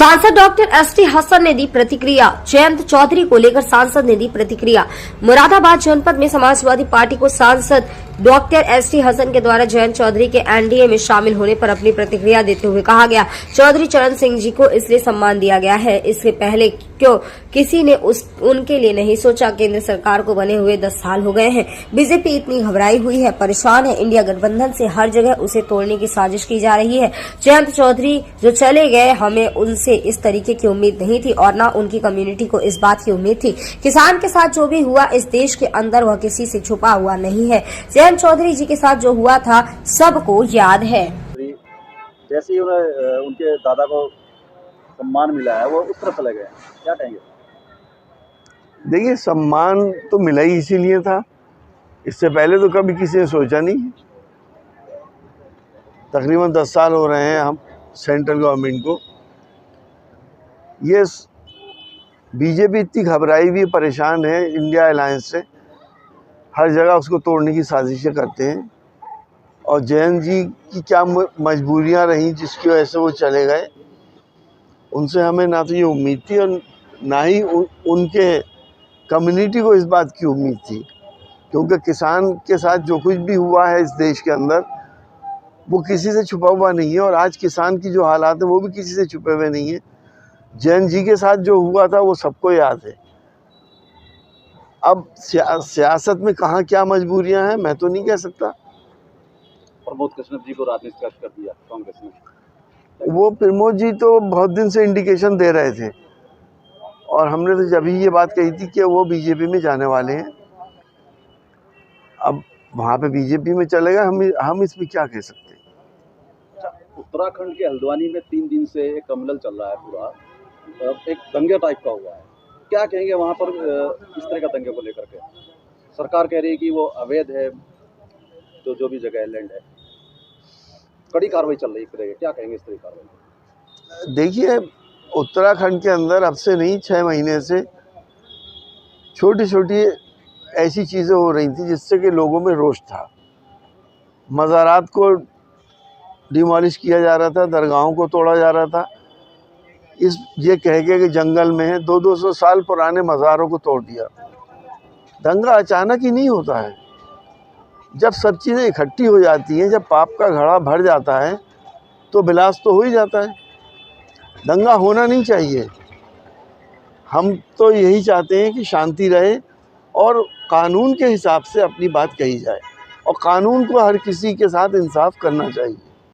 सांसद doctor ST Hasan ने दी प्रतिक्रिया। जयंत चौधरी को लेकर सांसद ने दी प्रतिक्रिया। मुरादाबाद जनपद में समाजवादी पार्टी को सांसद डॉक्टर एसटी हसन के द्वारा जयंत चौधरी के एनडीए में शामिल होने पर अपनी प्रतिक्रिया देते हुए कहा गया, चौधरी चरण सिंह जी को इसलिए सम्मान दिया गया है, इससे पहले क्यों किसी ने उनके लिए नहीं सोचा। केंद्र सरकार को बने हुए 10 साल हो गए हैं। बीजेपी इतनी घबराई हुई है, परेशान है। इंडिया गठबंधन से हर जगह उसे तोड़ने की साजिश की जा रही है। जयंत चौधरी जो चले गए, हमें उनसे इस तरीके की उम्मीद नहीं थी और न उनकी कम्युनिटी को इस बात की उम्मीद थी। किसान के साथ जो भी हुआ इस देश के अंदर, वह किसी से छुपा हुआ नहीं है। जयंत चौधरी जी के साथ जो हुआ था सबको याद है। जैसे ही उनके दादा को सम्मान मिला है, वो उस तरफ चले गए, क्या कहेंगे? देखिए, सम्मान तो मिला ही इसीलिए था। इससे पहले तो कभी किसी ने सोचा नहीं। तकरीबन 10 साल हो रहे हैं हम सेंट्रल गवर्नमेंट को। ये बीजेपी इतनी घबराई हुई, परेशान है इंडिया अलायंस से, हर जगह उसको तोड़ने की साजिशें करते हैं। और जयंत जी की क्या मजबूरियां रहीं जिसकी वजह से वो चले गए, उनसे हमें ना तो ये उम्मीद थी और ना ही उनके कम्युनिटी को इस बात की उम्मीद थी, क्योंकि किसान के साथ जो कुछ भी हुआ है इस देश के अंदर, वो किसी से छुपा हुआ नहीं है। और आज किसान की जो हालात है वो भी किसी से छुपे हुए नहीं है। जयंत जी के साथ जो हुआ था वो सबको याद है। अब सियासत में कहाँ क्या मजबूरियां हैं मैं तो नहीं कह सकता। प्रमोद कश्यप जी को राजनीतिक कर दिया कांग्रेस ने। वो प्रमोद जी तो बहुत दिन से इंडिकेशन दे रहे थे और हमने तो जब ही ये बात कही थी कि वो बीजेपी में जाने वाले हैं। अब वहाँ पे बीजेपी में चलेगा, हम इसमें क्या कह सकते हैं। अच्छा, उत्तराखंड के हल्द्वानी में 3 दिन से एक कमल चल रहा है, पूरा एक दंगे टाइप का हुआ है, क्या कहेंगे वहाँ पर इस तरह का दंगे को लेकर के? सरकार कह रही है कि वो अवैध है, तो जो भी जगह लैंड है, कड़ी कार्रवाई चल रही है, क्या कहेंगे इस तरह की कार्रवाई? देखिए, उत्तराखंड के अंदर अब से नहीं 6 महीने से छोटी छोटी ऐसी चीज़ें हो रही थी जिससे कि लोगों में रोष था। मज़ारात को डिमोलिश किया जा रहा था, दरगाहों को तोड़ा जा रहा था, ये कह के कि जंगल में है 200-200 साल पुराने मज़ारों को तोड़ दिया। दंगा अचानक ही नहीं होता है। जब सब चीज़ें इकट्ठी हो जाती हैं, जब पाप का घड़ा भर जाता है तो विलास तो हो ही जाता है। दंगा होना नहीं चाहिए। हम तो यही चाहते हैं कि शांति रहे और कानून के हिसाब से अपनी बात कही जाए और कानून को हर किसी के साथ इंसाफ करना चाहिए।